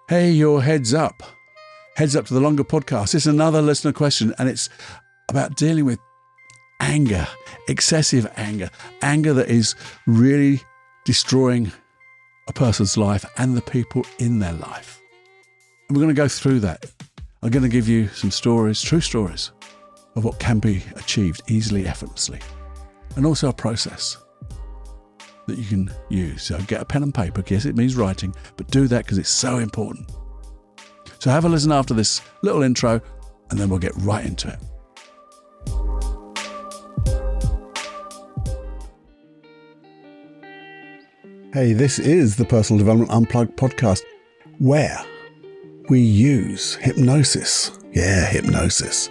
Hey, your heads up. Heads up to the longer podcast. It's another listener question, and it's about dealing with anger, excessive anger, anger that is really destroying a person's life and the people in their life. And we're going to go through that. I'm going to give you some stories, true stories, of what can be achieved easily, effortlessly, and also a process that you can use. So get a pen and paper. Yes, it means writing, but do that because it's so important. So have a listen after this little intro, and then we'll get right into it. Hey, this is the Personal Development Unplugged podcast, where we use hypnosis. Yeah, hypnosis.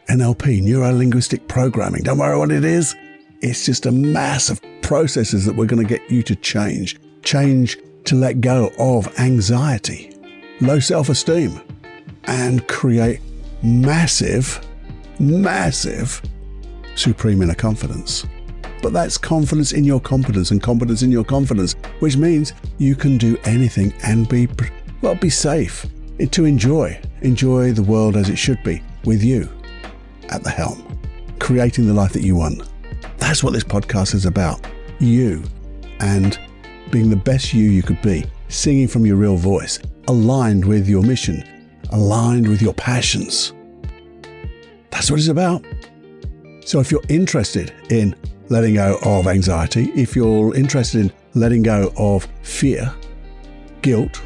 NLP, neuro-linguistic programming. Don't worry what it is. It's just a mass of processes that we're going to get you to change. Change to let go of anxiety, low self-esteem, and create massive supreme inner confidence. But that's confidence in your competence and competence in your confidence, which means you can do anything and be safe, to enjoy the world as it should be, with you at the helm, creating the life that you want. That's what this podcast is about. You, and being the best you could be, singing from your real voice, aligned with your mission, aligned with your passions. That's what it's about. So if you're interested in letting go of anxiety, if you're interested in letting go of fear, guilt,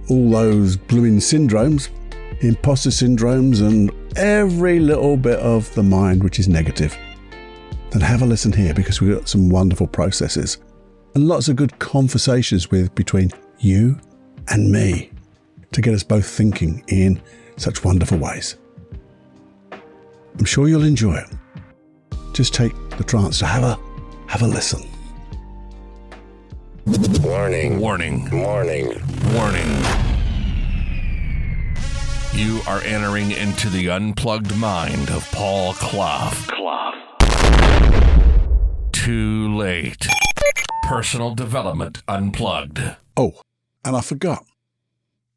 all those blooming syndromes, imposter syndromes, and every little bit of the mind which is negative, then have a listen here, because we've got some wonderful processes and lots of good conversations between you and me to get us both thinking in such wonderful ways. I'm sure you'll enjoy it. Just take the chance to have a listen. Warning. Warning. Warning. Warning. You are entering into the unplugged mind of Paul Clough. Too late. Personal Development Unplugged. Oh, and I forgot.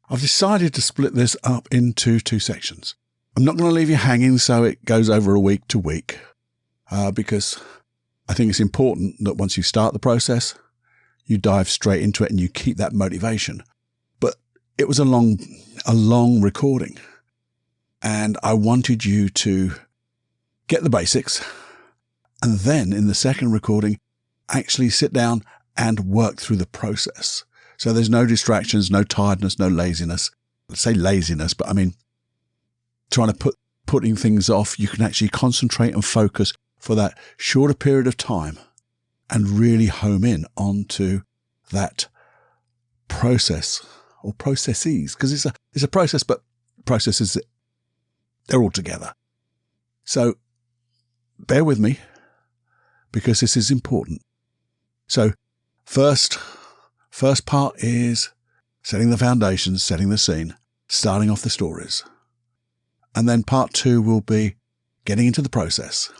I've decided to split this up into two sections. I'm not going to leave you hanging so it goes over a week to week, because I think it's important that once you start the process, you dive straight into it and you keep that motivation. But it was a long recording, and I wanted you to get the basics, and then in the second recording, actually sit down and work through the process. So there's no distractions, no tiredness, no laziness. Let's say laziness, but I mean, trying to putting things off. You can actually concentrate and focus for that shorter period of time and really home in onto that process or processes, because it's a process, but processes, they're all together. So bear with me, because this is important. So first part is setting the foundations, setting the scene, starting off the stories. And then part two will be getting into the process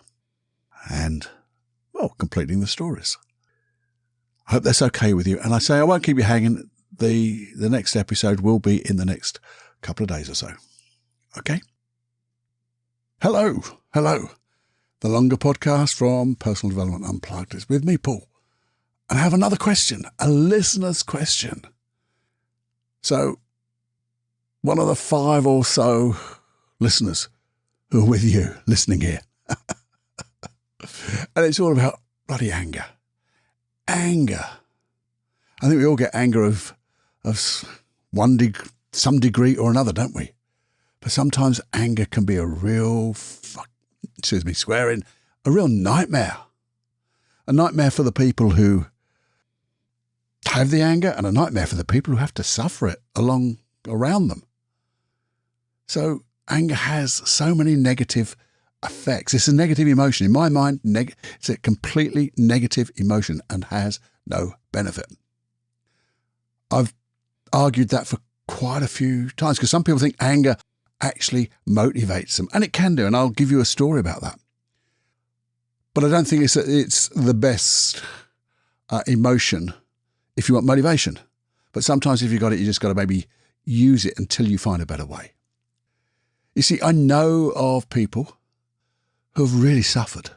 and, completing the stories. I hope that's okay with you. And I say I won't keep you hanging. The next episode will be in the next couple of days or so. Okay? Hello. The longer podcast from Personal Development Unplugged is with me, Paul. And I have another question, a listener's question. So, one of the 5 or so listeners who are with you listening here. And it's all about bloody anger. Anger. I think we all get anger of some degree or another, don't we? But sometimes anger can be a real, a real nightmare. A nightmare for the people who have the anger, and a nightmare for the people who have to suffer it around them. So anger has so many negative effects. It's a negative emotion. In my mind, it's a completely negative emotion and has no benefit. I've argued that for quite a few times, because some people think anger actually motivates them, and it can do, and I'll give you a story about that. But I don't think it's the best emotion if you want motivation. But sometimes if you've got it, you just got to maybe use it until you find a better way. You see, I know of people who have really suffered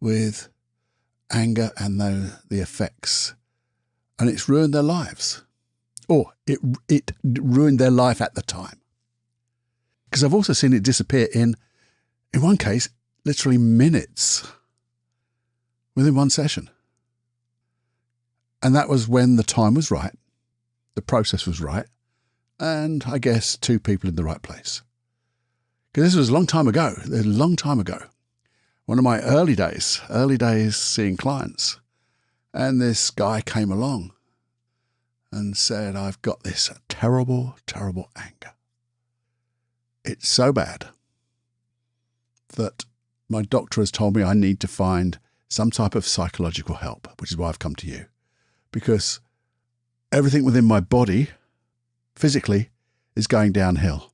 with anger and the effects, and it's ruined their lives, or it ruined their life at the time. Because I've also seen it disappear in one case, literally minutes within one session. And that was when the time was right, the process was right, and I guess two people in the right place. Because this was a long time ago, one of my early days seeing clients. And this guy came along and said, I've got this terrible, terrible anger. It's so bad that my doctor has told me I need to find some type of psychological help, which is why I've come to you. Because everything within my body, physically, is going downhill.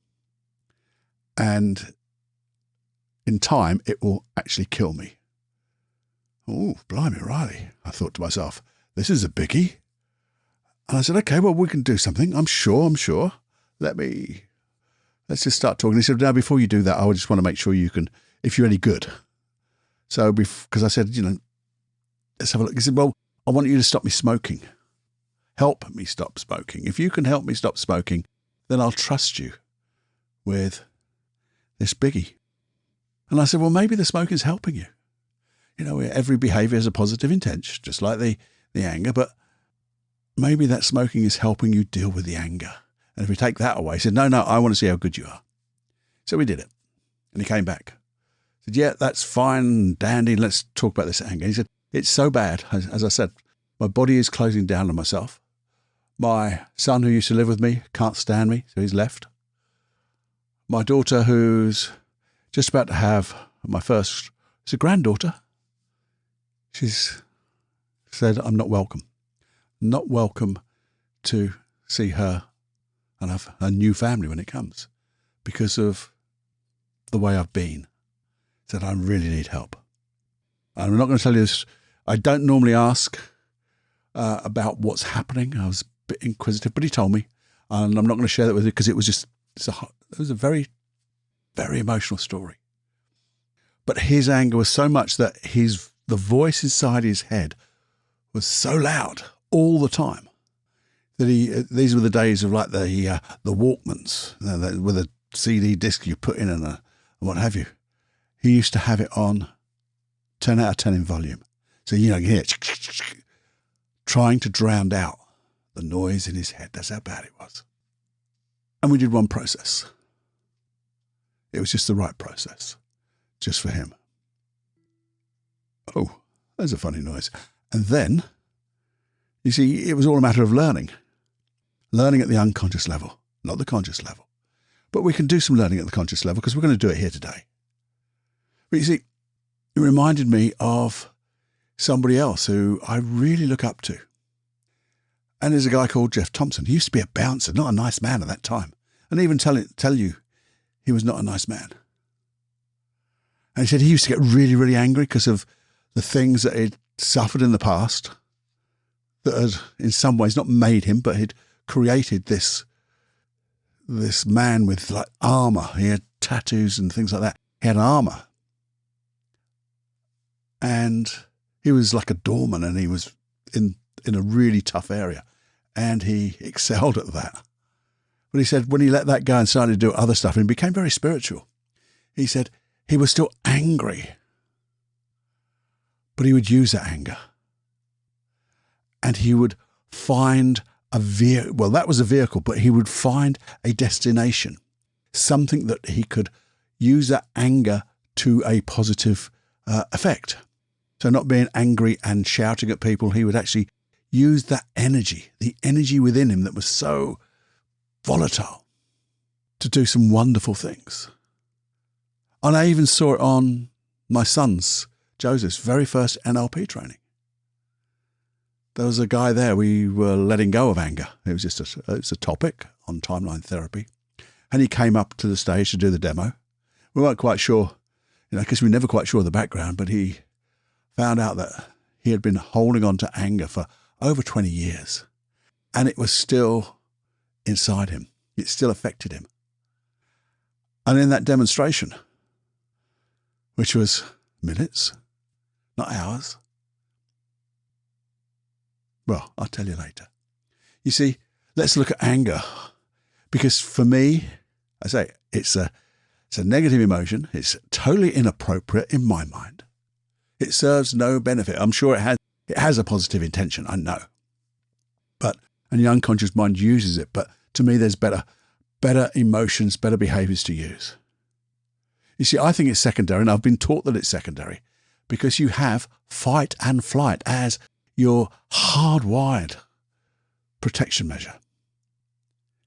And in time, it will actually kill me. Oh, blimey, Riley. I thought to myself, this is a biggie. And I said, okay, well, we can do something. I'm sure. Let's just start talking. He said, now, before you do that, I just want to make sure you can, if you're any good. So, because I said, let's have a look. He said, well, I want you to stop me smoking. Help me stop smoking. If you can help me stop smoking, then I'll trust you with this biggie. And I said, well, maybe the smoke is helping you. Every behavior has a positive intent, just like the anger, but maybe that smoking is helping you deal with the anger. And if we take that away, he said, no, I want to see how good you are. So we did it. And he came back. He said, yeah, that's fine, dandy. Let's talk about this anger. He said, it's so bad. As I said, my body is closing down on myself. My son, who used to live with me, can't stand me, so he's left. My daughter, who's just about to have my first, it's a granddaughter. She's said, I'm not welcome to see her and have a new family when it comes because of the way I've been. Said, I really need help. And I'm not going to tell you this. I don't normally ask about what's happening. I was a bit inquisitive, but he told me, and I'm not going to share that with you because it was a very, very emotional story. But his anger was so much that the voice inside his head was so loud all the time that these were the days of like the Walkmans, with a CD disc you put in and what have you. He used to have it on 10 out of 10 in volume. So, you can hear it, trying to drown out the noise in his head. That's how bad it was. And we did one process. It was just the right process, just for him. Oh, there's a funny noise. And then, you see, it was all a matter of learning at the unconscious level, not the conscious level. But we can do some learning at the conscious level because we're going to do it here today. But you see, it reminded me of somebody else who I really look up to. And there's a guy called Jeff Thompson. He used to be a bouncer, not a nice man at that time. And even tell you he was not a nice man. And he said he used to get really, really angry because of the things that he'd suffered in the past that had in some ways not made him, but had created this man with like armor. He had tattoos and things like that. He had armor. And he was like a doorman, and he was in a really tough area, and he excelled at that. But he said when he let that go and started to do other stuff and became very spiritual, he said he was still angry, but he would use that anger. And he would find a vehicle. Well, that was a vehicle, but he would find a destination, something that he could use that anger to a positive effect. So not being angry and shouting at people, he would actually use that energy, the energy within him that was so volatile, to do some wonderful things. And I even saw it on my son's, Joseph's, very first NLP training. There was a guy there, we were letting go of anger. It was just it's a topic on timeline therapy. And he came up to the stage to do the demo. We weren't quite sure, because we were never quite sure of the background, but he found out that he had been holding on to anger for over 20 years, and it was still inside him. It still affected him. And in that demonstration, which was minutes, not hours, well, I'll tell you later. You see, let's look at anger, because for me, I say it's a negative emotion. It's totally inappropriate in my mind. It serves no benefit. I'm sure it has a positive intention, I know. And the unconscious mind uses it. But to me, there's better emotions, better behaviors to use. You see, I think it's secondary, and I've been taught that it's secondary because you have fight and flight as your hardwired protection measure.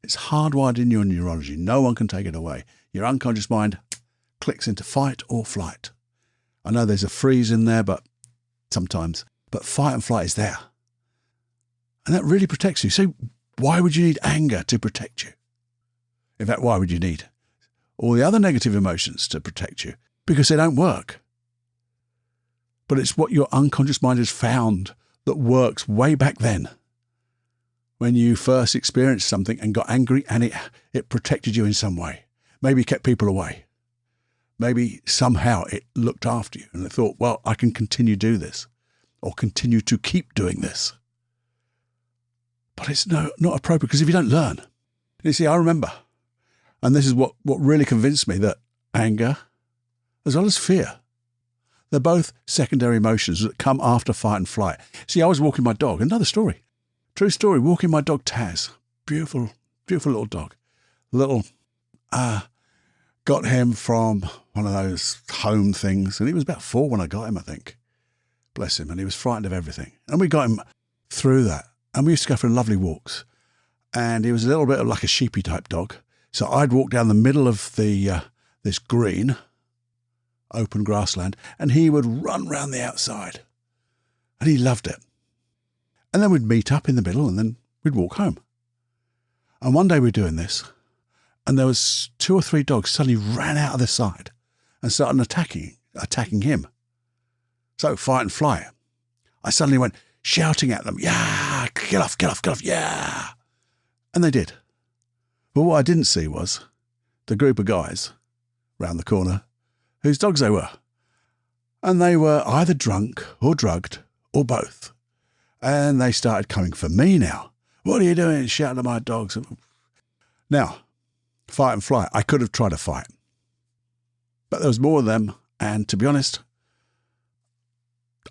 It's hardwired in your neurology. No one can take it away. Your unconscious mind clicks into fight or flight. I know there's a freeze in there, but fight and flight is there. And that really protects you. So why would you need anger to protect you? In fact, why would you need all the other negative emotions to protect you? Because they don't work. But it's what your unconscious mind has found that works way back then when you first experienced something and got angry, and it protected you in some way. Maybe it kept people away. Maybe somehow it looked after you and it thought, well, I can continue to do this or continue to keep doing this. But it's not appropriate, because if you don't learn, you see, I remember, and this is what really convinced me, that anger as well as fear, they're both secondary emotions that come after fight and flight. See, I was walking my dog, another story, true story, walking my dog Taz, beautiful, beautiful little dog, got him from one of those home things, and he was about 4 when I got him, I think. Bless him, and he was frightened of everything. And we got him through that, and we used to go for lovely walks. And he was a little bit of like a sheepy type dog. So I'd walk down the middle of this green, open grassland, and he would run round the outside. And he loved it. And then we'd meet up in the middle, and then we'd walk home. And one day we were doing this, and there was 2 or 3 dogs suddenly ran out of the side and started attacking him. So fight and flight. I suddenly went shouting at them, yeah, get off, yeah. And they did. But what I didn't see was the group of guys round the corner whose dogs they were. And they were either drunk or drugged or both. And they started coming for me now. What are you doing? Shouting at my dogs. Now, fight and flight. I could have tried to fight. But there was more of them. And to be honest,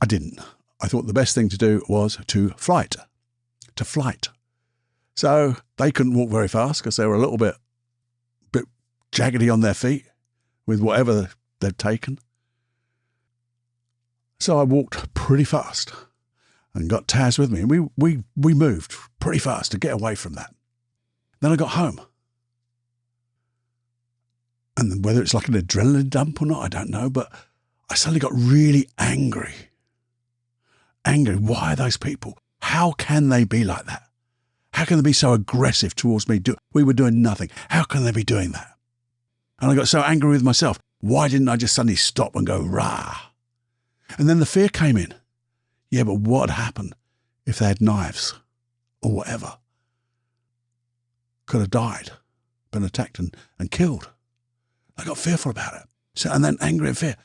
I didn't. I thought the best thing to do was to flight. So they couldn't walk very fast because they were a little bit jaggedy on their feet with whatever they'd taken. So I walked pretty fast and got Taz with me. And we moved pretty fast to get away from that. Then I got home. And whether it's like an adrenaline dump or not, I don't know. But I suddenly got really angry. Angry. Why are those people? How can they be like that? How can they be so aggressive towards me? We were doing nothing. How can they be doing that? And I got so angry with myself. Why didn't I just suddenly stop and go, rah? And then the fear came in. Yeah, but what would happen if they had knives or whatever? Could have died, been attacked and killed. I got fearful about it. So, and then angry and fear.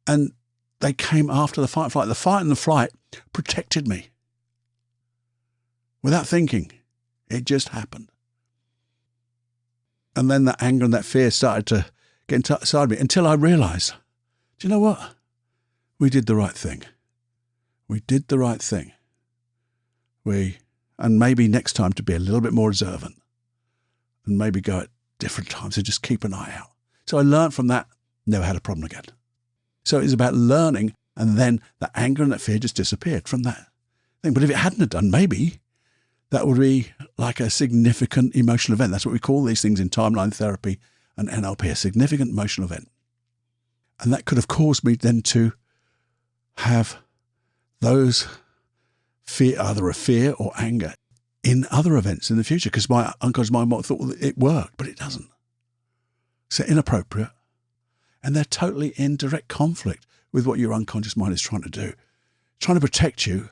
And they came after the fight and flight. The fight and the flight protected me. Without thinking, it just happened. And then that anger and that fear started to get inside me until I realized, do you know what? We did the right thing. We did the right thing. And maybe next time to be a little bit more observant and maybe go at different times and just keep an eye out. So I learned from that, never had a problem again. So it was about learning, and then the anger and that fear just disappeared from that thing. But if it hadn't have done, maybe that would be like a significant emotional event. That's what we call these things in timeline therapy and NLP, a significant emotional event. And that could have caused me then to have those fear, either a fear or anger, in other events in the future, because my unconscious mind might have thought it worked, but it doesn't. So inappropriate. And they're totally in direct conflict with what your unconscious mind is trying to do. Trying to protect you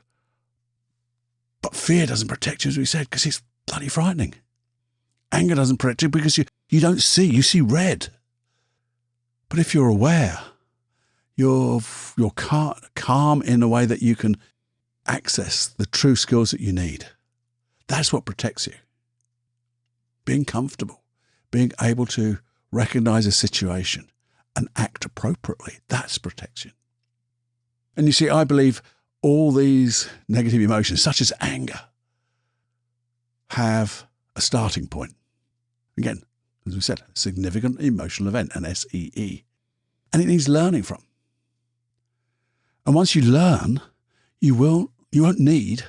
But fear doesn't protect you, as we said, because it's bloody frightening. Anger doesn't protect you because you don't see, you see red. But if you're aware, you're calm in a way that you can access the true skills that you need. That's what protects you. Being comfortable, being able to recognize a situation and act appropriately, that's protection. And you see, I believe all these negative emotions, such as anger, have a starting point. Again, as we said, a significant emotional event, an SEE. And it needs learning from. And once you learn, you won't need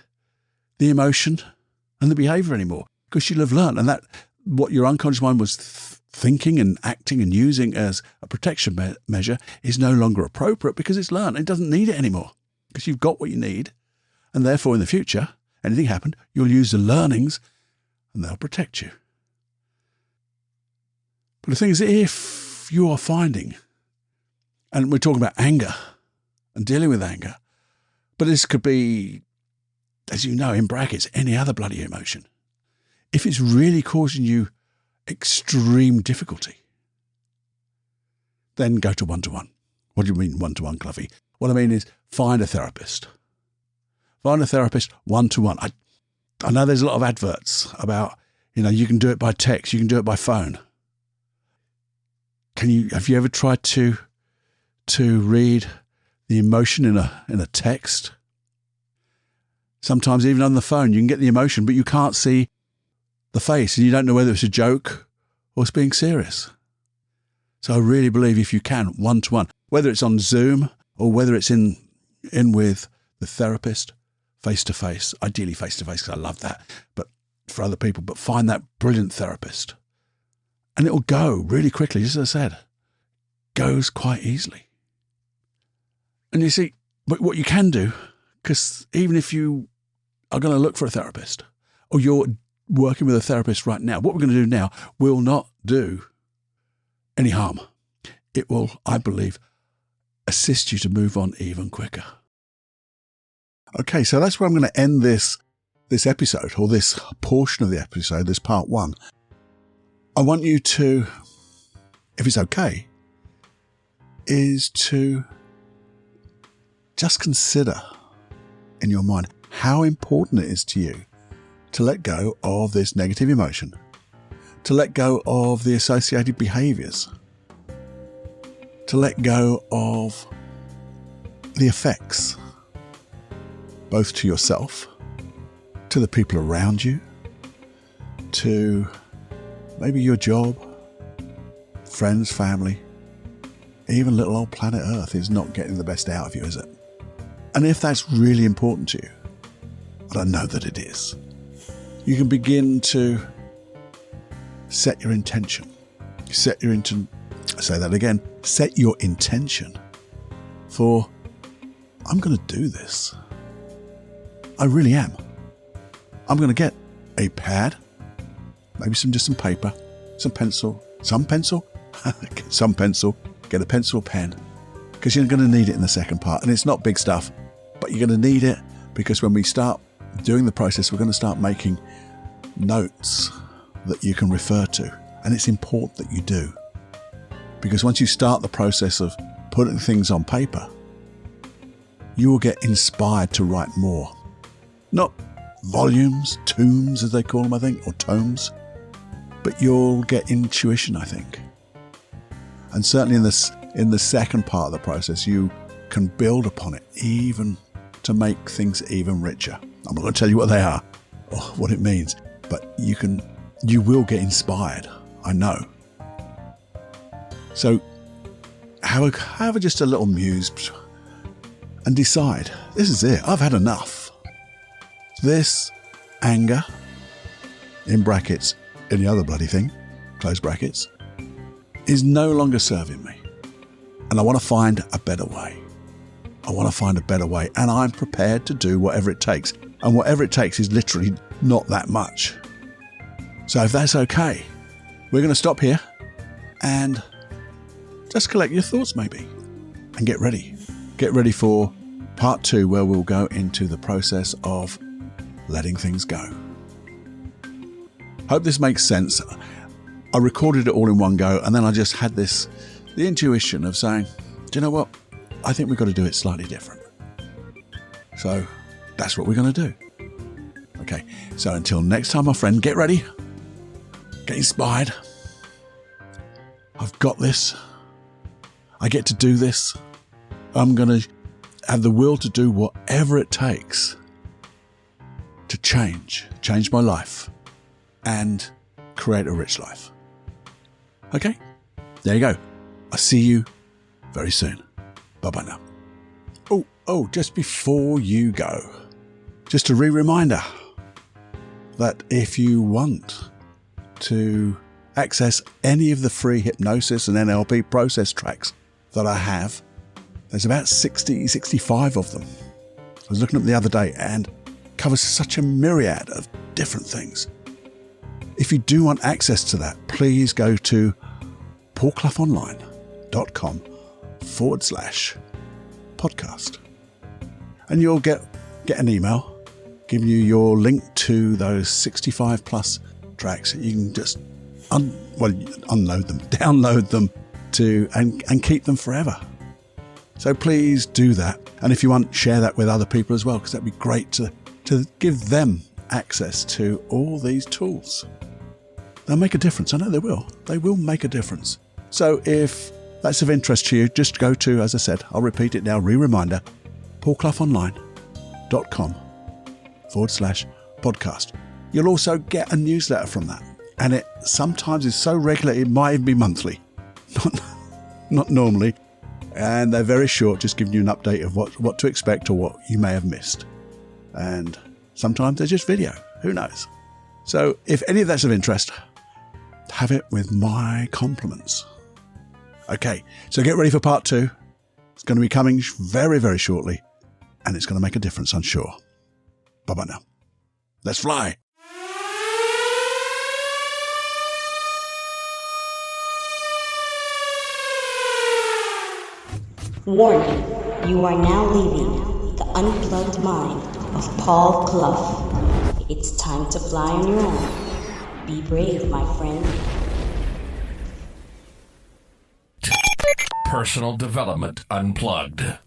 the emotion and the behavior anymore, because you'll have learned. And that what your unconscious mind was thinking and acting and using as a protection measure is no longer appropriate because it's learned. It doesn't need it anymore because you've got what you need. And therefore, in the future, anything happened, you'll use the learnings and they'll protect you. But the thing is, if you are finding, and we're talking about anger and dealing with anger, but this could be, as you know, in brackets, any other bloody emotion. If it's really causing you extreme difficulty, then go to one-to-one. What do you mean one-to-one, Cluffy? What I mean is find a therapist. Find a therapist one-to-one. I know there's a lot of adverts about, you can do it by text, you can do it by phone. Have you ever tried to read the emotion in a text? Sometimes even on the phone, you can get the emotion, but you can't see the face and you don't know whether it's a joke or it's being serious. So I really believe if you can, one-to-one, whether it's on Zoom or whether it's in with the therapist, face-to-face, ideally face-to-face, because I love that, but for other people, but find that brilliant therapist. And it'll go really quickly, just as I said, goes quite easily. And you see, but what you can do, because even if you are going to look for a therapist or you're working with a therapist right now, what we're going to do now will not do any harm. It will, I believe, assist you to move on even quicker. Okay, so that's where I'm going to end this episode, or this portion of the episode, this part one. I want you to, if it's okay, is to just consider in your mind how important it is to you to let go of this negative emotion, to let go of the associated behaviors, to let go of the effects, both to yourself, to the people around you, to maybe your job, friends, family, even little old planet Earth is not getting the best out of you, is it? And if that's really important to you, and I know that it is, you can begin to set your intention. Set your intention for, I'm going to do this. I really am. I'm going to get a pad, maybe some paper, some pencil, get a pencil, pen, because you're going to need it in the second part. And it's not big stuff, but you're going to need it because when we start doing the process, we're going to start making notes that you can refer to. And it's important that you do, because once you start the process of putting things on paper, you will get inspired to write more. Not volumes, tomes as they call them, I think, or tomes, but you'll get intuition, I think. And certainly in the second part of the process, you can build upon it even to make things even richer. I'm not going to tell you what they are or what it means, but you will get inspired, I know. So have just a little muse and decide, this is it, I've had enough. This anger, in brackets, any other bloody thing, close brackets, is no longer serving me. And I want to find a better way. And I'm prepared to do whatever it takes. And whatever it takes is literally not that much. So if that's okay, we're going to stop here and just collect your thoughts maybe and get ready. Get ready for part 2, where we'll go into the process of letting things go. Hope this makes sense. I recorded it all in one go, and then I just had the intuition of saying, do you know what? I think we've got to do it slightly different. So that's what we're going to do. Okay, so until next time, my friend, get ready, get inspired. I've got this. I get to do this. I'm going to have the will to do whatever it takes to change my life and create a rich life. Okay, there you go. I'll see you very soon. Bye-bye now. Oh, just before you go, just a reminder that if you want to access any of the free hypnosis and NLP process tracks that I have, there's about 65 of them. I was looking at them the other day and covers such a myriad of different things. If you do want access to that, please go to paulcloughonline.com/podcast. And you'll get an email giving you your link to those 65 plus tracks. You can just download them and keep them forever. So please do that. And if you want, share that with other people as well, because that'd be great to give them access to all these tools. They'll make a difference. I know they will. They will make a difference. So if that's of interest to you, just go to, as I said, I'll repeat it now, reminder, paulcloughonline.com/podcast. You'll also get a newsletter from that. And it sometimes is so regular, it might even be monthly. Not normally. And they're very short, just giving you an update of what to expect or what you may have missed. And sometimes they're just video. Who knows? So if any of that's of interest, have it with my compliments. Okay, so get ready for part 2. It's going to be coming very, very shortly, and it's going to make a difference, I'm sure. Bye-bye now. Let's fly. Warning, you are now leaving the unplugged mind of Paul Clough. It's time to fly on your own. Be brave, my friend. Personal Development Unplugged.